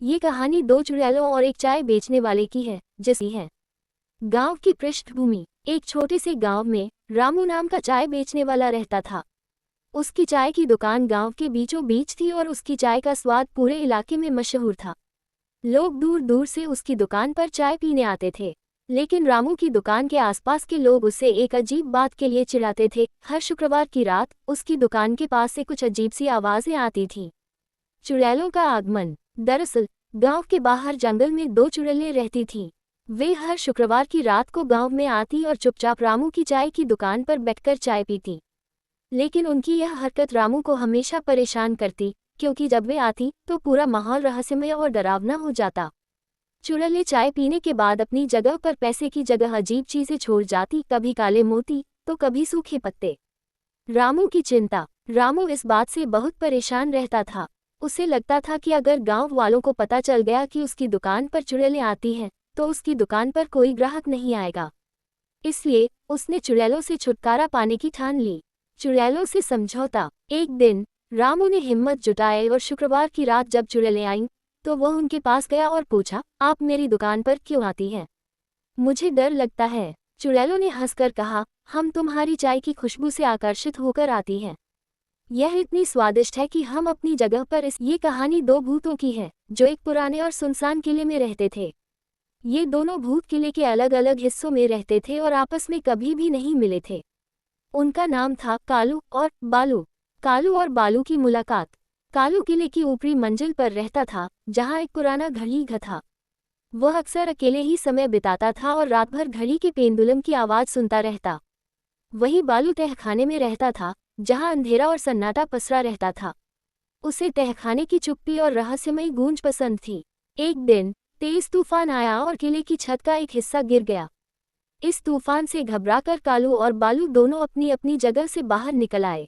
ये कहानी दो चुड़ैलों और एक चाय बेचने वाले की है, जिसकी है गांव की पृष्ठभूमि। एक छोटे से गांव में रामू नाम का चाय बेचने वाला रहता था। उसकी चाय की दुकान गांव के बीचों बीच थी और उसकी चाय का स्वाद पूरे इलाके में मशहूर था। लोग दूर दूर से उसकी दुकान पर चाय पीने आते थे, लेकिन रामू की दुकान के आसपास के लोग उससे एक अजीब बात के लिए चिढ़ाते थे। हर शुक्रवार की रात उसकी दुकान के पास से कुछ अजीब सी आवाजें आती थीं। चुड़ैलों का आगमन। दरअसल गांव के बाहर जंगल में दो चुड़ैलें रहती थीं। वे हर शुक्रवार की रात को गांव में आती और चुपचाप रामू की चाय की दुकान पर बैठकर चाय पीती। लेकिन उनकी यह हरकत रामू को हमेशा परेशान करती, क्योंकि जब वे आती तो पूरा माहौल रहस्यमय और डरावना हो जाता। चुड़ैलें चाय पीने के बाद अपनी जगह पर पैसे की जगह अजीब चीजें छोड़ जाती, कभी काले मोती तो कभी सूखे पत्ते। रामू की चिंता। रामू इस बात से बहुत परेशान रहता था। उसे लगता था कि अगर गांव वालों को पता चल गया कि उसकी दुकान पर चुड़ैलें आती हैं, तो उसकी दुकान पर कोई ग्राहक नहीं आएगा। इसलिए उसने चुड़ैलों से छुटकारा पाने की ठान ली। चुड़ैलों से समझौता। एक दिन रामू ने हिम्मत जुटाई और शुक्रवार की रात जब चुड़ैलें आईं, तो वह उनके पास गया और पूछा, आप मेरी दुकान पर क्यों आती हैं? मुझे डर लगता है। चुड़ैलों ने हंसकर कहा, हम तुम्हारी चाय की खुशबू से आकर्षित होकर आती हैं। यह इतनी स्वादिष्ट है कि हम अपनी जगह पर ये कहानी दो भूतों की है, जो एक पुराने और सुनसान किले में रहते थे। ये दोनों भूत किले के अलग अलग हिस्सों में रहते थे और आपस में कभी भी नहीं मिले थे। उनका नाम था कालू और बालू। कालू और बालू की मुलाकात। कालू किले की ऊपरी मंजिल पर रहता था, जहाँ एक पुराना घड़ी घर था। वह अक्सर अकेले ही समय बिताता था और रात भर घड़ी के पेंडुलम की आवाज़ सुनता रहता। वही बालू तहखाने में रहता था, जहाँ अंधेरा और सन्नाटा पसरा रहता था। उसे तहखाने की चुप्पी और रहस्यमयी गूंज पसंद थी। एक दिन तेज तूफान आया और किले की छत का एक हिस्सा गिर गया। इस तूफान से घबराकर कालू और बालू दोनों अपनी अपनी जगह से बाहर निकल आए।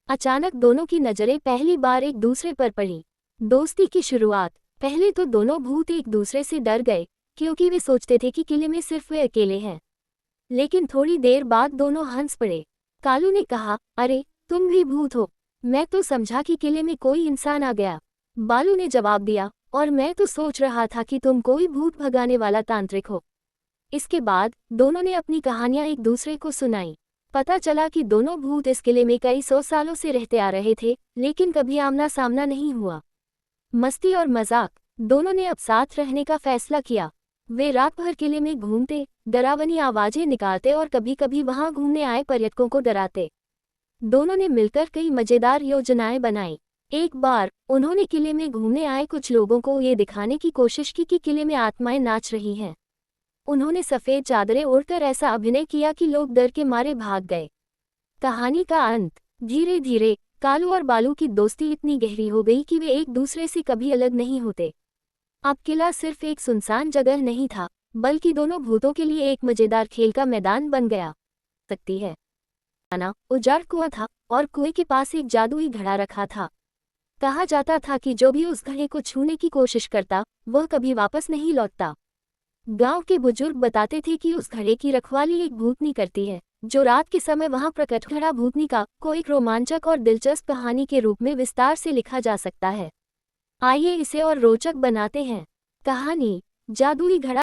अचानक दोनों की नज़रें पहली बार एक दूसरे पर पड़ी। दोस्ती की शुरुआत। पहले तो दोनों भूत एक दूसरे से डर गए, क्योंकि वे सोचते थे कि किले में सिर्फ वे अकेले हैं। लेकिन थोड़ी देर बाद दोनों हंस पड़े। कालू ने कहा, अरे तुम भी भूत हो? मैं तो समझा कि किले में कोई इंसान आ गया। बालू ने जवाब दिया, और मैं तो सोच रहा था कि तुम कोई भूत भगाने वाला तांत्रिक हो। इसके बाद दोनों ने अपनी कहानियां एक दूसरे को सुनाई। पता चला कि दोनों भूत इस किले में कई 100 सालों से रहते आ रहे थे, लेकिन कभी आमना सामना नहीं हुआ। मस्ती और मजाक। दोनों ने अब साथ रहने का फैसला किया। वे रात भर किले में घूमते, डरावनी आवाजें निकालते और कभी कभी वहां घूमने आए पर्यटकों को डराते। दोनों ने मिलकर कई मजेदार योजनाएं बनाई। एक बार उन्होंने किले में घूमने आए कुछ लोगों को ये दिखाने की कोशिश की कि किले में आत्माएं नाच रही हैं। उन्होंने सफ़ेद चादरें ओढ़कर ऐसा अभिनय किया कि लोग डर के मारे भाग गए। कहानी का अंत। धीरे धीरे कालू और बालू की दोस्ती इतनी गहरी हो गई कि वे एक दूसरे से कभी अलग नहीं होते। अब किला सिर्फ एक सुनसान जगह नहीं था, बल्कि दोनों भूतों के लिए एक मजेदार खेल का मैदान बन गया। सकती है आना उजाड़ कुआं था और कुएं के पास एक जादुई घड़ा रखा था। कहा जाता था कि जो भी उस घड़े को छूने की कोशिश करता, वह कभी वापस नहीं लौटता। गांव के बुजुर्ग बताते थे कि उस घड़े की रखवाली एक भूतनी करती है, जो रात के समय वहां प्रकट। घड़ा भूतनी का को एक रोमांचक और दिलचस्प कहानी के रूप में विस्तार से लिखा जा सकता है। आइए इसे और रोचक बनाते हैं। कहानी, जादुई घड़ा।